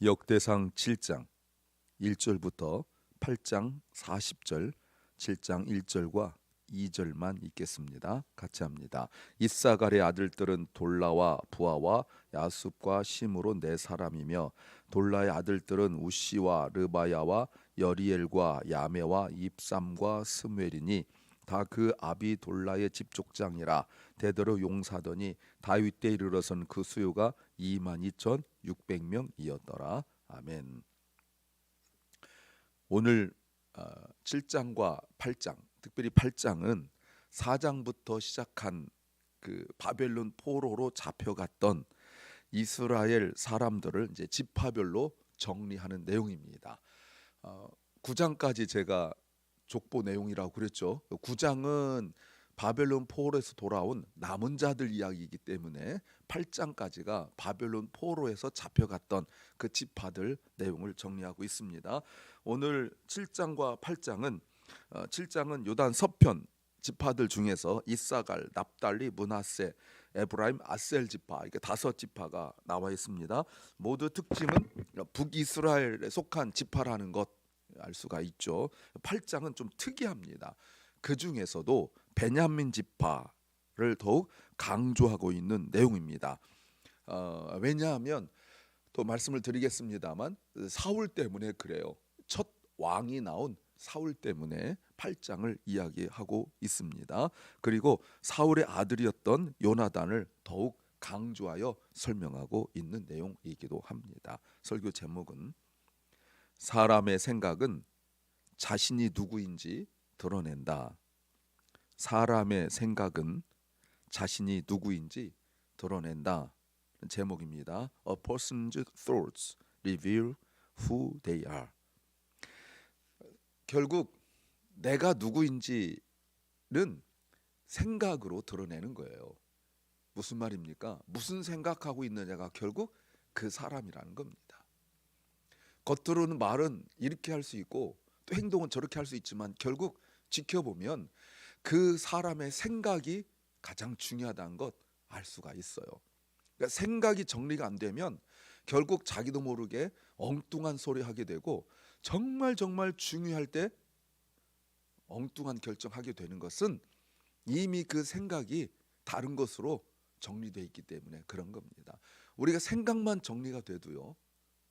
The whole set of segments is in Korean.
역대상 7장 1절부터 8장 40절, 7장 1절과 2절만 읽겠습니다. 같이 합니다. 이사갈의 아들들은 돌라와 부하와 야숲과 심으로 네 사람이며 돌라의 아들들은 우시와 르바야와 여리엘과 야메와 입삼과 스므엘이니 다 그 아비 돌라의 집족장이라. 대대로 용사더니 다윗 때 이르러선 그 수요가 22,600명이었더라. 아멘. 오늘 7장과 8장, 특별히 8장은 4장부터 시작한 그 바벨론 포로로 잡혀갔던 이스라엘 사람들을 이제 지파별로 정리하는 내용입니다. 9장까지 제가 족보 내용이라고 그랬죠. 9장은 바벨론 포로에서 돌아온 남은 자들 이야기이기 때문에 8장까지가 바벨론 포로에서 잡혀갔던 그 지파들 내용을 정리하고 있습니다. 오늘 7장과 8장은 7장은 요단 서편 지파들 중에서 이사갈, 납달리, 므낫세, 에브라임, 아셀 지파, 이게 5지파가 나와 있습니다. 모두 특징은 북이스라엘에 속한 지파라는 것 알 수가 있죠. 8장은 좀 특이합니다. 그 중에서도 베냐민 지파를 더욱 강조하고 있는 내용입니다. 왜냐하면 또 말씀을 드리겠습니다만 사울 때문에 그래요. 첫 왕이 나온 사울 때문에 8장을 이야기하고 있습니다. 그리고 사울의 아들이었던 요나단을 더욱 강조하여 설명하고 있는 내용이기도 합니다. 설교 제목은 사람의 생각은 자신이 누구인지 드러낸다. 사람의 생각은 자신이 누구인지 드러낸다. 제목입니다. A person's thoughts reveal who they are. 결국 내가 누구인지는 생각으로 드러내는 거예요. 무슨 말입니까? 무슨 생각하고 있느냐가 결국 그 사람이라는 겁니다. 겉으로는 말은 이렇게 할 수 있고 또 행동은 저렇게 할 수 있지만 결국 지켜보면 그 사람의 생각이 가장 중요하다는 것 알 수가 있어요. 그러니까 생각이 정리가 안 되면 결국 자기도 모르게 엉뚱한 소리 하게 되고 정말 중요할 때 엉뚱한 결정하게 되는 것은 이미 그 생각이 다른 것으로 정리되어 있기 때문에 그런 겁니다. 우리가 생각만 정리가 돼도요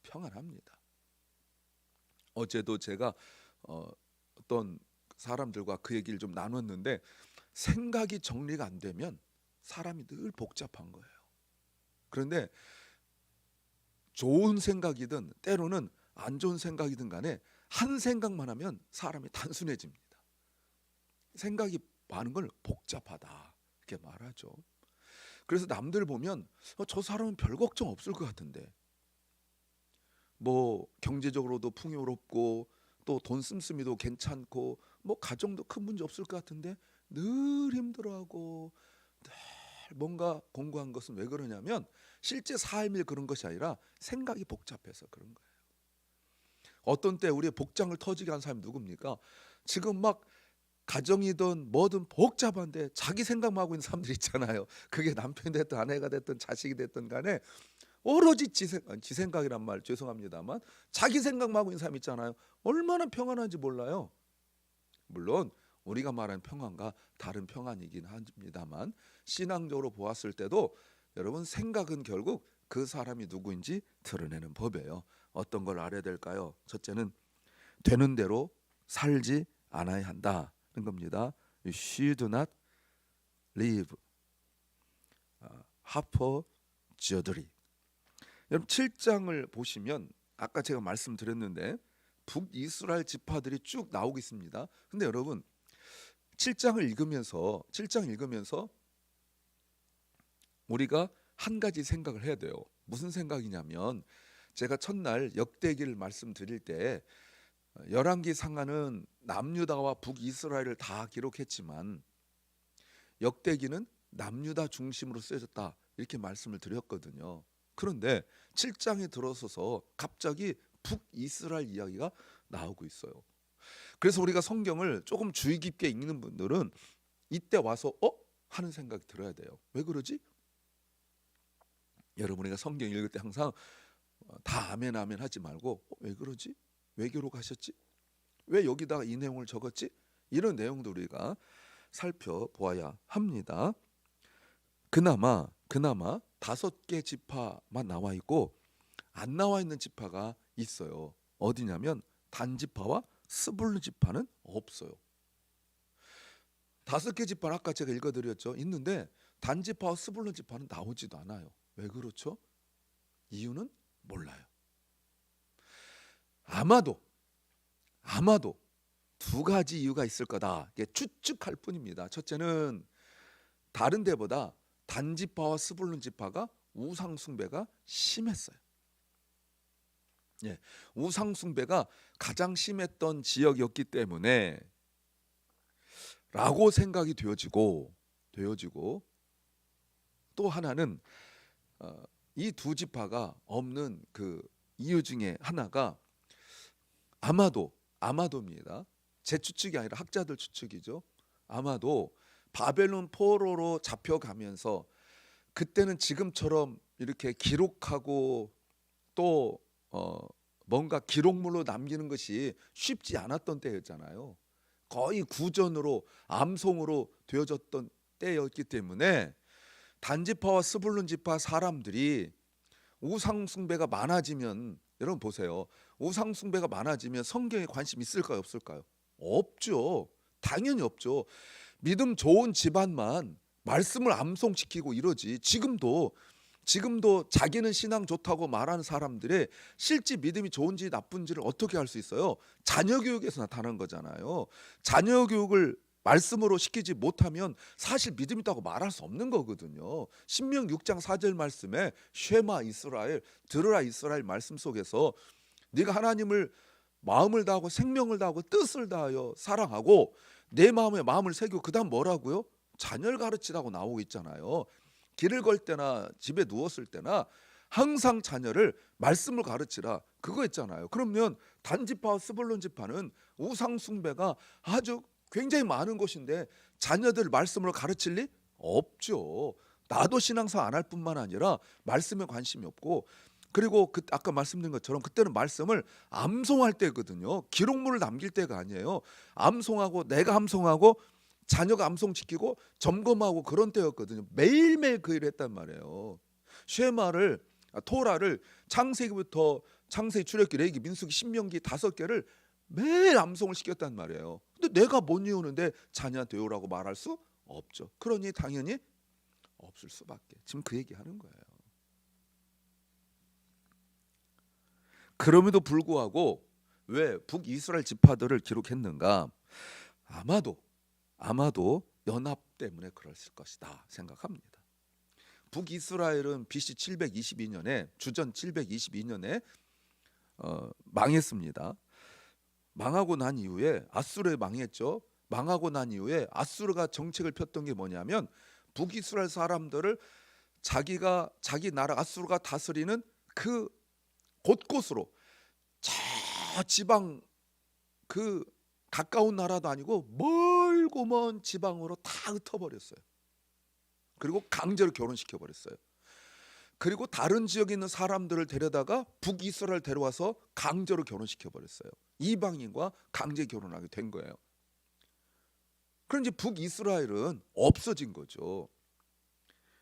평안합니다. 어제도 제가 어떤 사람들과 그 얘기를 좀 나눴는데 생각이 정리가 안 되면 사람이 늘 복잡한 거예요. 그런데 좋은 생각이든 때로는 안 좋은 생각이든 간에 한 생각만 하면 사람이 단순해집니다. 생각이 많은 걸 복잡하다 이렇게 말하죠. 그래서 남들 보면 저 사람은 별 걱정 없을 것 같은데 뭐 경제적으로도 풍요롭고 또 돈 씀씀이도 괜찮고 뭐 가정도 큰 문제 없을 것 같은데 늘 힘들어하고 늘 뭔가 공부한 것은 왜 그러냐면 실제 삶이 그런 것이 아니라 생각이 복잡해서 그런 거예요. 어떤 때 우리의 복장을 터지게 한 사람이 누굽니까? 지금 막 가정이든 뭐든 복잡한데 자기 생각만 하고 있는 사람들 있잖아요. 그게 남편이 됐든 아내가 됐든 자식이 됐든 간에 오로지 지 생각이란 말 죄송합니다만 자기 생각만 하고 있는 사람 있잖아요. 얼마나 평안한지 몰라요. 물론 우리가 말하는 평안과 다른 평안이긴 합니다만 신앙적으로 보았을 때도 여러분 생각은 결국 그 사람이 누구인지 드러내는 법이에요. 어떤 걸 알아야 될까요? 첫째는 되는 대로 살지 않아야 한다는 겁니다. You should not live 하퍼 지어드리. 여러분 7장을 보시면 아까 제가 말씀드렸는데 북이스라엘 지파들이 쭉 나오고 있습니다. 근데 여러분 7장 읽으면서 우리가 한 가지 생각을 해야 돼요. 무슨 생각이냐면 제가 첫날 역대기를 말씀드릴 때 열왕기 상하는 남유다와 북이스라엘을 다 기록했지만 역대기는 남유다 중심으로 쓰여졌다 이렇게 말씀을 드렸거든요. 그런데 7장에 들어서서 갑자기 북이스라엘 이야기가 나오고 있어요. 그래서 우리가 성경을 조금 주의 깊게 읽는 분들은 이때 와서 하는 생각이 들어야 돼요. 왜 그러지? 여러분 우리가 성경 읽을 때 항상 다 아멘 아멘 하지 말고 왜 그러지? 외교로 가셨지? 왜 여기다가 이 내용을 적었지? 이런 내용도 우리가 살펴보아야 합니다. 그나마 5개 지파만 나와 있고 안 나와 있는 지파가 있어요. 어디냐면 단 지파와 스불론 지파는 없어요. 5개 지파는 아까 제가 읽어드렸죠. 있는데 단 지파와 스불론 지파는 나오지도 않아요. 왜 그렇죠? 이유는 몰라요. 아마도 2가지 이유가 있을 거다. 이게 추측할 뿐입니다. 첫째는 다른 데보다 단 지파와 스불론 지파가 우상 숭배가 심했어요. 예, 우상 숭배가 가장 심했던 지역이었기 때문에 라고 생각이 되어지고 또 하나는 이 두 지파가 없는 그 이유 중에 하나가 아마도입니다. 제 추측이 아니라 학자들 추측이죠. 아마도 바벨론 포로로 잡혀가면서 그때는 지금처럼 이렇게 기록하고 또 뭔가 기록물로 남기는 것이 쉽지 않았던 때였잖아요. 거의 구전으로 암송으로 되어졌던 때였기 때문에 단지파와 스불론 지파 사람들이 우상 숭배가 많아지면, 여러분 보세요. 우상 숭배가 많아지면 성경에 관심 있을까요, 없을까요? 없죠. 당연히 없죠. 믿음 좋은 집안만 말씀을 암송시키고 이러지. 지금도 자기는 신앙 좋다고 말하는 사람들의 실제 믿음이 좋은지 나쁜지를 어떻게 알 수 있어요? 자녀 교육에서 나타난 거잖아요. 자녀 교육을 말씀으로 시키지 못하면 사실 믿음 있다고 말할 수 없는 거거든요. 신명 6장 4절 말씀에 쉐마 이스라엘, 들으라 이스라엘 말씀 속에서 네가 하나님을 마음을 다하고 생명을 다하고 뜻을 다하여 사랑하고 내 마음에 마음을 새기고 그다음 뭐라고요? 자녀를 가르치라고 나오고 있잖아요. 길을 걸 때나 집에 누웠을 때나 항상 자녀를 말씀을 가르치라, 그거 있잖아요. 그러면 단지파와 스불론 지파는 우상 숭배가 아주 굉장히 많은 곳인데 자녀들 말씀으로 가르칠 리 없죠. 나도 신앙생활 안 할 뿐만 아니라 말씀에 관심이 없고, 그리고 아까 말씀드린 것처럼 그때는 말씀을 암송할 때거든요. 기록물을 남길 때가 아니에요. 암송하고 내가 암송하고 자녀가 암송시키고 점검하고 그런 때였거든요. 매일매일 그 일을 했단 말이에요. 토라를 창세기부터 창세기, 출애굽기, 레위기, 민수기, 신명기 5개를 매일 암송을 시켰단 말이에요. 근데 내가 못 외우는데 자녀한테 외우라고 말할 수 없죠. 그러니 당연히 없을 수밖에. 지금 그 얘기하는 거예요. 그럼에도 불구하고 왜 북이스라엘 지파들을 기록했는가? 아마도 연합 때문에 그랬을 것이다 생각합니다. 북이스라엘은 BC 722년에 주전 722년에 망했습니다. 망하고 난 이후에 아수르에 망했죠. 망하고 난 이후에 아수르가 정책을 폈던 게 뭐냐면 북이스라엘 사람들을 자기 나라 아수르가 다스리는 그 곳곳으로, 저 지방 그 가까운 나라도 아니고 멀고 먼 지방으로 다 흩어버렸어요. 그리고 강제로 결혼시켜 버렸어요. 그리고 다른 지역에 있는 사람들을 데려다가 북이스라엘 데려와서 강제로 결혼시켜 버렸어요. 이방인과 강제 결혼하게 된 거예요. 그런데 북이스라엘은 없어진 거죠.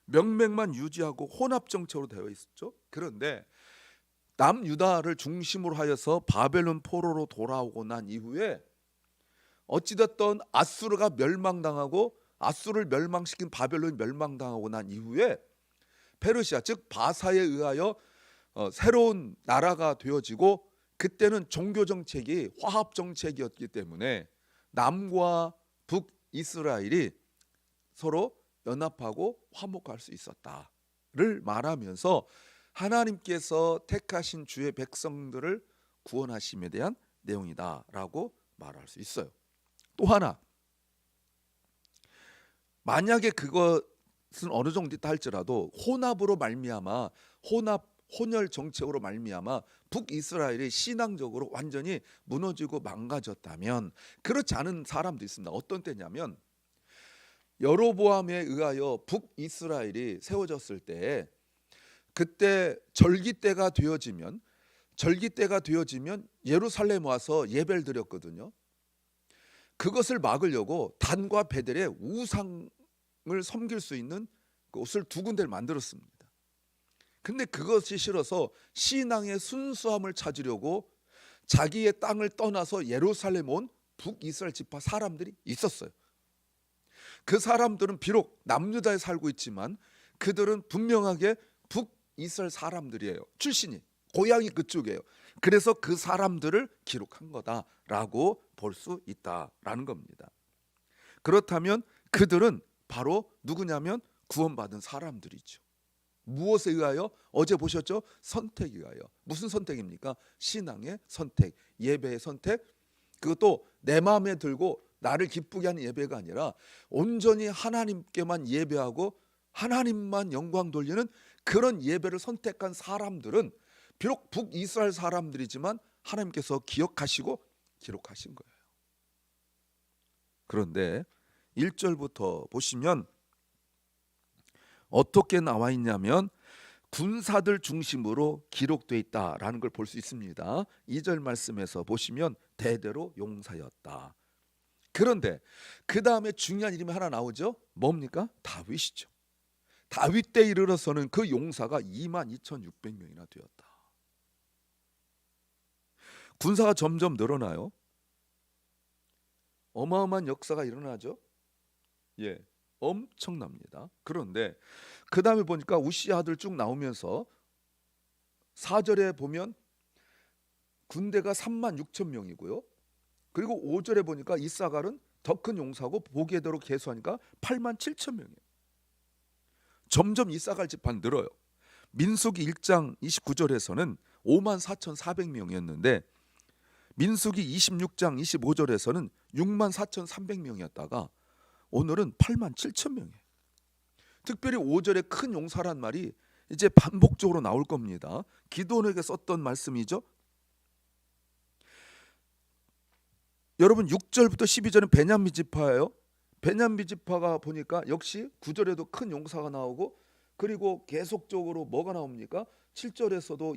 명맥만 유지하고 혼합 정책으로 되어 있었죠. 그런데 남유다를 중심으로 하여서 바벨론 포로로 돌아오고 난 이후에 어찌됐든 아수르가 멸망당하고, 아수르를 멸망시킨 바벨론이 멸망당하고 난 이후에 페르시아 즉 바사에 의하여 새로운 나라가 되어지고, 그때는 종교 정책이 화합 정책이었기 때문에 남과 북이스라엘이 서로 연합하고 화목할 수 있었다를 말하면서 하나님께서 택하신 주의 백성들을 구원하심에 대한 내용이다라고 말할 수 있어요. 또 하나, 만약에 그것은 어느 정도 있다 할지라도 혼합으로 말미암아, 혼혈 정책으로 말미암아 북이스라엘이 신앙적으로 완전히 무너지고 망가졌다면, 그렇지 않은 사람도 있습니다. 어떤 때냐면 여로보암에 의하여 북이스라엘이 세워졌을 때 그때 절기 때가 되어지면 예루살렘 와서 예배를 드렸거든요. 그것을 막으려고 단과 베델의 우상을 섬길 수 있는 곳을 두 군데를 만들었습니다. 근데 그것이 싫어서 신앙의 순수함을 찾으려고 자기의 땅을 떠나서 예루살렘 온 북이스라엘 지파 사람들이 있었어요. 그 사람들은 비록 남유다에 살고 있지만 그들은 분명하게 북이스라엘 사람들이에요. 출신이 고향이 그쪽이에요. 그래서 그 사람들을 기록한 거다라고 볼 수 있다라는 겁니다. 그렇다면 그들은 바로 누구냐면 구원받은 사람들이죠. 무엇에 의하여? 어제 보셨죠? 선택에 의하여. 무슨 선택입니까? 신앙의 선택, 예배의 선택. 그것도 내 마음에 들고 나를 기쁘게 하는 예배가 아니라 온전히 하나님께만 예배하고 하나님만 영광 돌리는 그런 예배를 선택한 사람들은 비록 북이스라엘 사람들이지만 하나님께서 기억하시고 기록하신 거예요. 그런데 1절부터 보시면 어떻게 나와 있냐면 군사들 중심으로 기록되어 있다라는 걸 볼 수 있습니다. 2절 말씀에서 보시면 대대로 용사였다. 그런데 그 다음에 중요한 이름이 하나 나오죠. 뭡니까? 다윗이죠. 다윗 때 이르러서는 그 용사가 22,600명이나 되었다. 군사가 점점 늘어나요. 어마어마한 역사가 일어나죠. 예, 엄청납니다. 그런데 그 다음에 보니까 우시야 아들 쭉 나오면서 4절에 보면 군대가 36,000명이고요. 그리고 5절에 보니까 이사갈은 더 큰 용사고 보게대로 계수하니까 87,000명이에요. 점점 이사갈 집안 늘어요. 민수기 1장 29절에서는 54,400명이었는데 민수기 26장 25절에서는 64,300명이었다가 오늘은 87,000명이에요. 특별히 5절에 큰 용사란 말이 이제 반복적으로 나올 겁니다. 기드온에게 썼던 말씀이죠. 여러분 6절부터 12절은 베냐민 지파예요. 베냐민 지파가 보니까 역시 9절에도 큰 용사가 나오고 그리고 계속적으로 뭐가 나옵니까? 7절에서도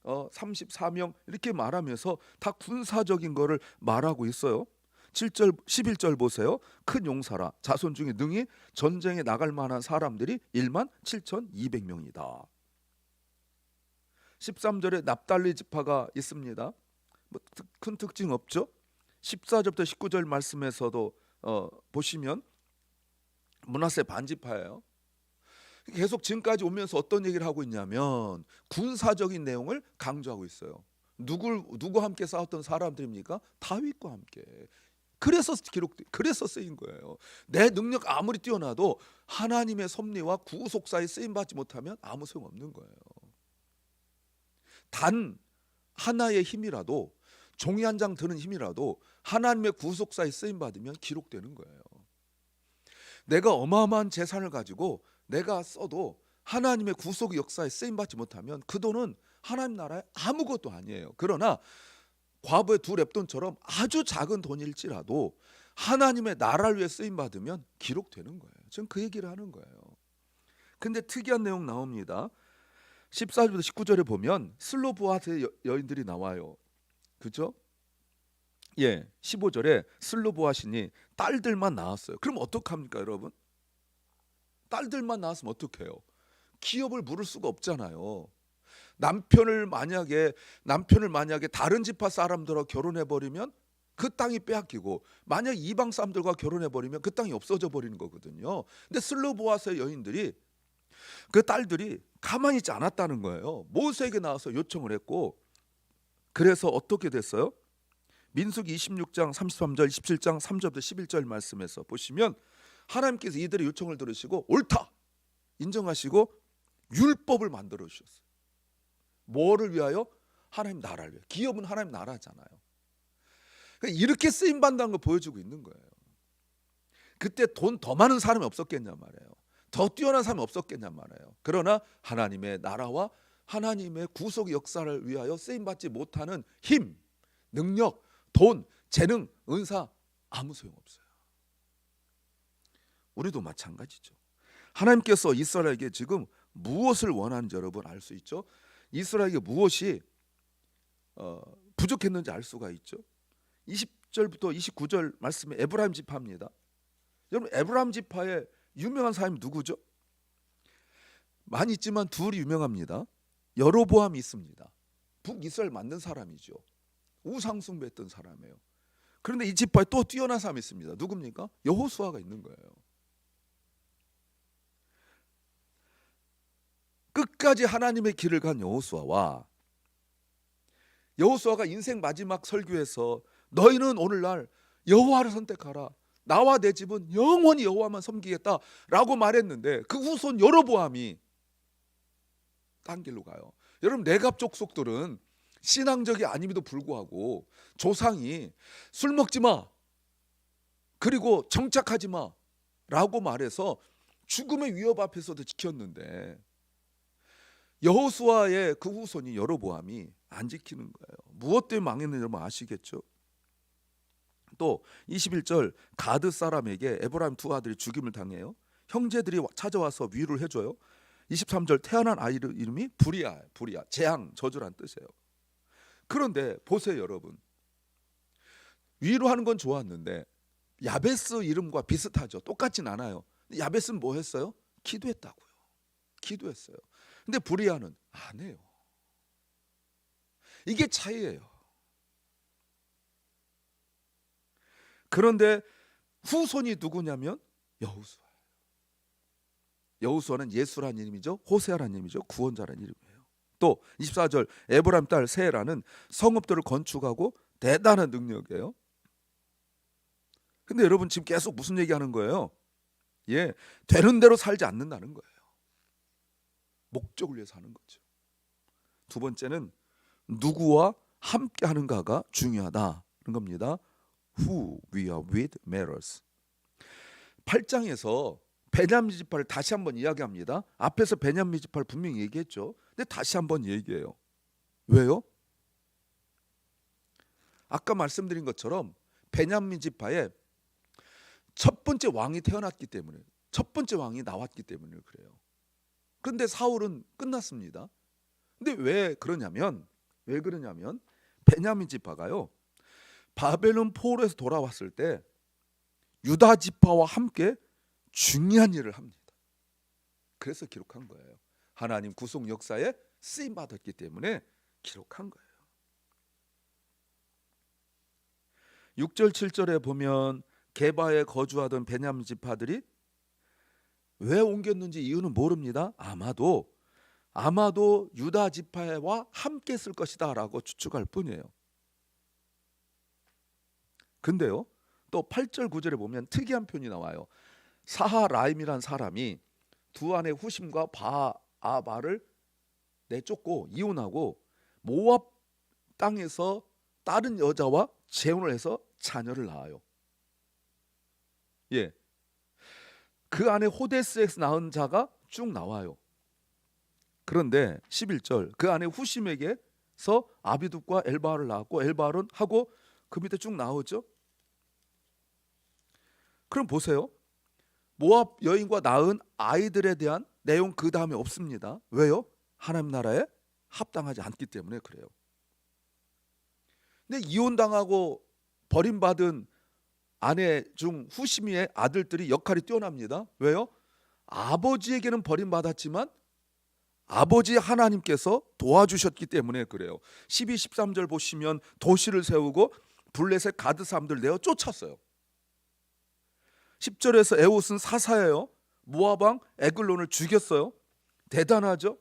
22,034명 이렇게 말하면서 다 군사적인 거를 말하고 있어요. 7절 11절 보세요. 큰 용사라 자손 중에 능히 전쟁에 나갈 만한 사람들이 17,200명이다. 13절에 납달리 지파가 있습니다. 뭐 큰 특징 없죠. 14절부터 19절 말씀에서도 보시면 므낫세 반지파예요. 계속 지금까지 오면서 어떤 얘기를 하고 있냐면 군사적인 내용을 강조하고 있어요. 누구와 함께 싸웠던 사람들입니까? 다윗과 함께. 그래서 그래서 쓰인 거예요. 내 능력 아무리 뛰어나도 하나님의 섭리와 구속사에 쓰임 받지 못하면 아무 소용 없는 거예요. 단 하나의 힘이라도 종이 한 장 드는 힘이라도 하나님의 구속사에 쓰임 받으면 기록되는 거예요. 내가 어마어마한 재산을 가지고 내가 써도 하나님의 구속 역사에 쓰임 받지 못하면 그 돈은 하나님 나라에 아무것도 아니에요. 그러나 과부의 두 렙돈처럼 아주 작은 돈일지라도 하나님의 나라를 위해 쓰임 받으면 기록되는 거예요. 지금 그 얘기를 하는 거예요. 근데 특이한 내용 나옵니다. 14절부터 19절에 보면 슬로보아스의 여인들이 나와요. 그죠? 예, 15절에 슬로보아신이 딸들만 낳았어요. 그럼 어떡합니까, 여러분? 딸들만 낳았으면 어떡해요? 기업을 물을 수가 없잖아요. 남편을 만약에 다른 지파 사람들과 결혼해 버리면 그 땅이 빼앗기고 만약 이방 사람들과 결혼해 버리면 그 땅이 없어져 버리는 거거든요. 근데 슬로보아스의 여인들이 그 딸들이 가만히 있지 않았다는 거예요. 모세에게 나와서 요청을 했고 그래서 어떻게 됐어요? 민수기 26장 33절 27장 3절부터 11절 말씀에서 보시면 하나님께서 이들의 요청을 들으시고 옳다 인정하시고 율법을 만들어 주셨어요. 뭐를 위하여? 하나님 나라를 위해. 기업은 하나님 나라잖아요. 그러니까 이렇게 쓰임 받는다는 걸 보여주고 있는 거예요. 그때 돈 더 많은 사람이 없었겠냐 말이에요. 더 뛰어난 사람이 없었겠냐 말이에요. 그러나 하나님의 나라와 하나님의 구속 역사를 위하여 쓰임 받지 못하는 힘, 능력, 돈, 재능, 은사 아무 소용없어요. 우리도 마찬가지죠. 하나님께서 이스라엘에게 지금 무엇을 원하는지 여러분 알 수 있죠? 이스라엘에게 무엇이 부족했는지 알 수가 있죠. 20절부터 29절 말씀에 에브라임 지파입니다. 여러분 에브라임 지파의 유명한 사람이 누구죠? 많이 있지만 둘이 유명합니다. 여로보암이 있습니다. 북이스라엘 만든 사람이죠. 우상 숭배했던 사람이에요. 그런데 이 지파에 또 뛰어난 사람이 있습니다. 누굽니까? 여호수아가 있는 거예요. 끝까지 하나님의 길을 간 여호수아가 인생 마지막 설교에서 너희는 오늘날 여호와를 선택하라. 나와 내 집은 영원히 여호와만 섬기겠다라고 말했는데 그 후손 여로보암이 딴 길로 가요. 여러분 내갑 족속들은 신앙적이 아님에도 불구하고 조상이 술 먹지 마, 그리고 정착하지 마 라고 말해서 죽음의 위협 앞에서도 지켰는데 여호수아의 그 후손이 여로보암이 안 지키는 거예요. 무엇 때문에 망했는지 여러분 아시겠죠? 또 21절 가드 사람에게 에브라임 두 아들이 죽임을 당해요. 형제들이 찾아와서 위로를 해줘요. 23절 태어난 아이 이름이 부리아, 재앙, 저주란 뜻이에요. 그런데 보세요 여러분, 위로하는 건 좋았는데 야베스 이름과 비슷하죠. 똑같진 않아요. 야베스는 뭐 했어요? 기도했다고요. 기도했어요. 근데 부리아는 안 해요. 이게 차이예요. 그런데 후손이 누구냐면 여호수아. 여호수아는 예수라는 이름이죠. 호세아라는 이름이죠. 구원자라는 이름이에요. 또 24절 에브라임 딸 세라는 성읍들을 건축하고 대단한 능력이에요. 근데 여러분 지금 계속 무슨 얘기하는 거예요? 예, 되는 대로 살지 않는다는 거예요. 목적을 위해서 하는 거죠. 두 번째는 누구와 함께 하는가가 중요하다는 겁니다. Who we are with matters. 8장에서 베냐민 지파를 다시 한번 이야기합니다. 앞에서 베냐민 지파를 분명히 얘기했죠. 근데 다시 한번 얘기해요. 왜요? 아까 말씀드린 것처럼 베냐민 지파에 첫 번째 왕이 태어났기 때문에, 첫 번째 왕이 나왔기 때문에 그래요. 그런데 사울은 끝났습니다. 근데 왜 그러냐면 베냐민 지파가요, 바벨론 포로에서 돌아왔을 때 유다 지파와 함께 중요한 일을 합니다. 그래서 기록한 거예요. 하나님 구속 역사에 쓰임 받았기 때문에 기록한 거예요. 6절 7절에 보면 게바에 거주하던 베냐민 지파들이 왜 옮겼는지 이유는 모릅니다. 아마도 유다 지파와 함께 쓸 것이다 라고 추측할 뿐이에요. 근데요, 또 8절 9절에 보면 특이한 표현이 나와요. 사하라임이란 사람이 두 아내 후심과 바아바를 내쫓고 이혼하고 모압 땅에서 다른 여자와 재혼을 해서 자녀를 낳아요. 예, 그 안에 호데스에서 낳은 자가 쭉 나와요. 그런데 11절 그 안에 후심에게서 아비둡과 엘바알을 낳았고 엘바알은 하고 그 밑에 쭉 나오죠. 그럼 보세요. 모압 여인과 낳은 아이들에 대한 내용 그 다음에 없습니다. 왜요? 하나님 나라에 합당하지 않기 때문에 그래요. 근데 이혼당하고 버림받은 아내 중 후시미의 아들들이 역할이 뛰어납니다. 왜요? 아버지에게는 버림받았지만 아버지 하나님께서 도와주셨기 때문에 그래요. 12, 13절 보시면 도시를 세우고 블레셋 가드 사람들 내어 쫓았어요. 10절에서 에옷은 사사예요. 모압왕 에글론을 죽였어요. 대단하죠?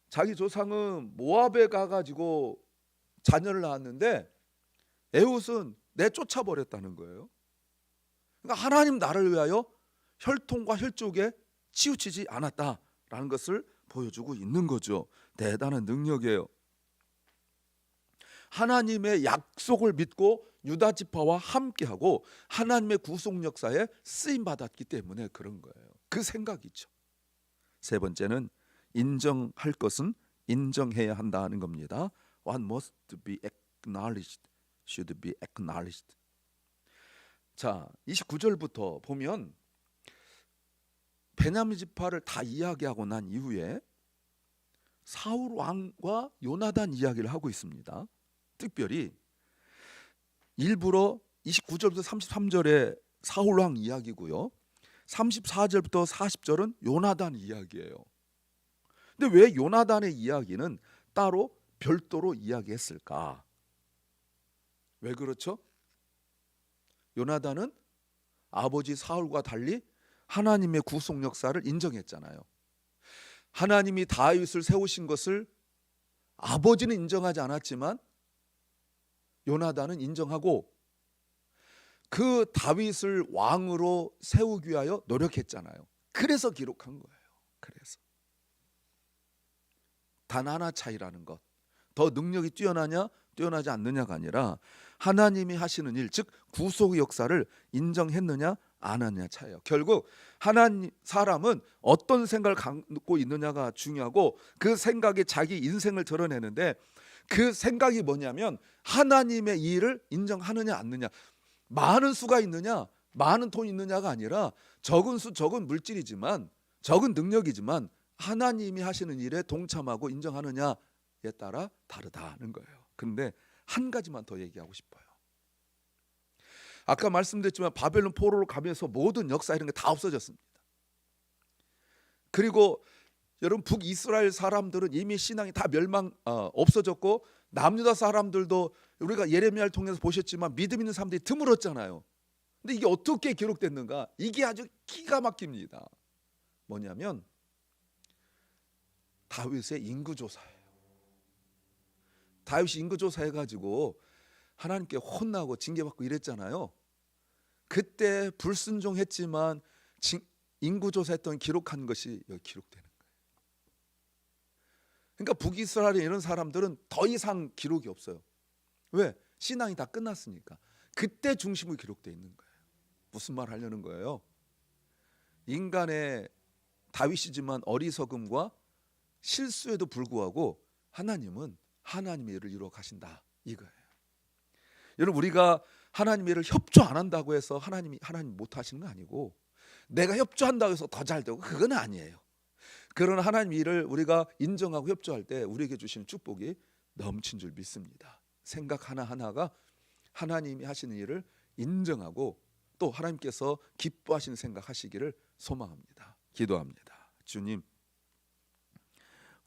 자기 조상은 모압에 가가지고 자녀를 낳았는데 에옷은 내쫓아버렸다는 거예요. 그러니까 하나님 나라를 위하여 혈통과 혈족에 치우치지 않았다라는 것을 보여주고 있는 거죠. 대단한 능력이에요. 하나님의 약속을 믿고 유다 지파와 함께하고 하나님의 구속 역사에 쓰임 받았기 때문에 그런 거예요. 그 생각이죠. 세 번째는 인정할 것은 인정해야 한다는 겁니다. What must be acknowledged should be acknowledged. 자, 29절부터 보면 베냐민 지파를 다 이야기하고 난 이후에 사울 왕과 요나단 이야기를 하고 있습니다. 특별히 일부러 29절부터 33절에 사울 왕 이야기고요, 34절부터 40절은 요나단 이야기예요. 근데 왜 요나단의 이야기는 따로 별도로 이야기했을까? 왜 그렇죠? 요나단은 아버지 사울과 달리 하나님의 구속 역사를 인정했잖아요. 하나님이 다윗을 세우신 것을 아버지는 인정하지 않았지만 요나단은 인정하고 그 다윗을 왕으로 세우기 위하여 노력했잖아요. 그래서 기록한 거예요. 그래서 단 하나 차이라는 것, 더 능력이 뛰어나냐 뛰어나지 않느냐가 아니라 하나님이 하시는 일, 즉 구속의 역사를 인정했느냐 안 하느냐 차이예요. 결국 하나님, 사람은 어떤 생각을 갖고 있느냐가 중요하고 그 생각이 자기 인생을 드러내는데, 그 생각이 뭐냐면 하나님의 일을 인정하느냐 안 하느냐, 많은 수가 있느냐 많은 돈이 있느냐가 아니라 적은 수 적은 물질이지만 적은 능력이지만 하나님이 하시는 일에 동참하고 인정하느냐에 따라 다르다는 거예요. 근데 한 가지만 더 얘기하고 싶어요. 아까 말씀드렸지만 바벨론 포로로 가면서 모든 역사 이런 게 다 없어졌습니다. 그리고 여러분, 북이스라엘 사람들은 이미 신앙이 다 없어졌고, 남유다 사람들도 우리가 예레미야를 통해서 보셨지만 믿음 있는 사람들이 드물었잖아요. 근데 이게 어떻게 기록됐는가? 이게 아주 기가 막힙니다. 뭐냐면 다윗의 인구조사예요. 다윗이 인구조사 해가지고 하나님께 혼나고 징계받고 이랬잖아요. 그때 불순종했지만 인구조사했던 기록한 것이 여기 기록되는 거예요. 그러니까 북이스라엘 이런 사람들은 더 이상 기록이 없어요. 왜? 신앙이 다 끝났으니까. 그때 중심으로 기록되어 있는 거예요. 무슨 말 하려는 거예요? 인간의 다윗이지만 어리석음과 실수에도 불구하고 하나님은 하나님의 일을 이루어 가신다, 이거예요. 여러분, 우리가 하나님의 일을 협조 안 한다고 해서 하나님 못 하시는 거 아니고, 내가 협조한다고 해서 더 잘 되고, 그건 아니에요. 그런 하나님 일을 우리가 인정하고 협조할 때 우리에게 주시는 축복이 넘친 줄 믿습니다. 생각 하나하나가 하나님이 하시는 일을 인정하고 또 하나님께서 기뻐하시는 생각하시기를 소망합니다. 기도합니다. 주님,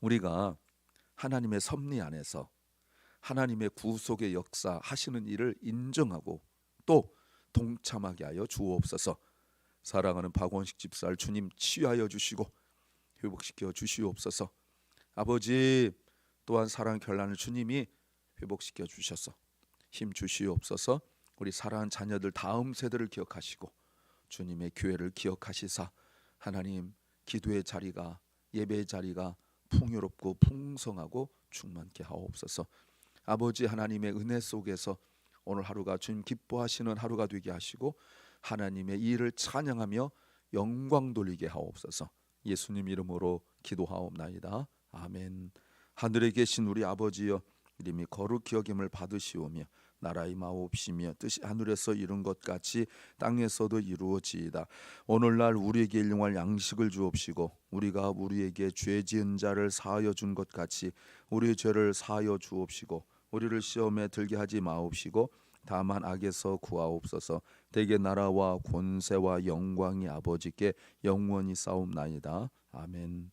우리가 하나님의 섭리 안에서 하나님의 구속의 역사 하시는 일을 인정하고 또 동참하게 하여 주옵소서. 사랑하는 박원식 집사를 주님 치유하여 주시고 회복시켜 주시옵소서. 아버지, 또한 사랑 결란을 주님이 회복시켜 주셔서 힘 주시옵소서. 우리 사랑하는 자녀들 다음 세대를 기억하시고 주님의 교회를 기억하시사 하나님, 기도의 자리가, 예배의 자리가 풍요롭고 풍성하고 충만케 하옵소서. 아버지, 하나님의 은혜 속에서 오늘 하루가 주님 기뻐하시는 하루가 되게 하시고 하나님의 일을 찬양하며 영광 돌리게 하옵소서. 예수님 이름으로 기도하옵나이다. 아멘. 하늘에 계신 우리 아버지여, 이름이 거룩히 여김을 받으시오며 나라의 마옵시며 뜻이 하늘에서 이룬 것 같이 땅에서도 이루어지이다. 오늘날 우리에게 일용할 양식을 주옵시고 우리가 우리에게 죄 지은 자를 사하여 준 것 같이 우리의 죄를 사하여 주옵시고 우리를 시험에 들게 하지 마옵시고 다만 악에서 구하옵소서. 대개 나라와 권세와 영광이 아버지께 영원히 싸움나이다. 아멘.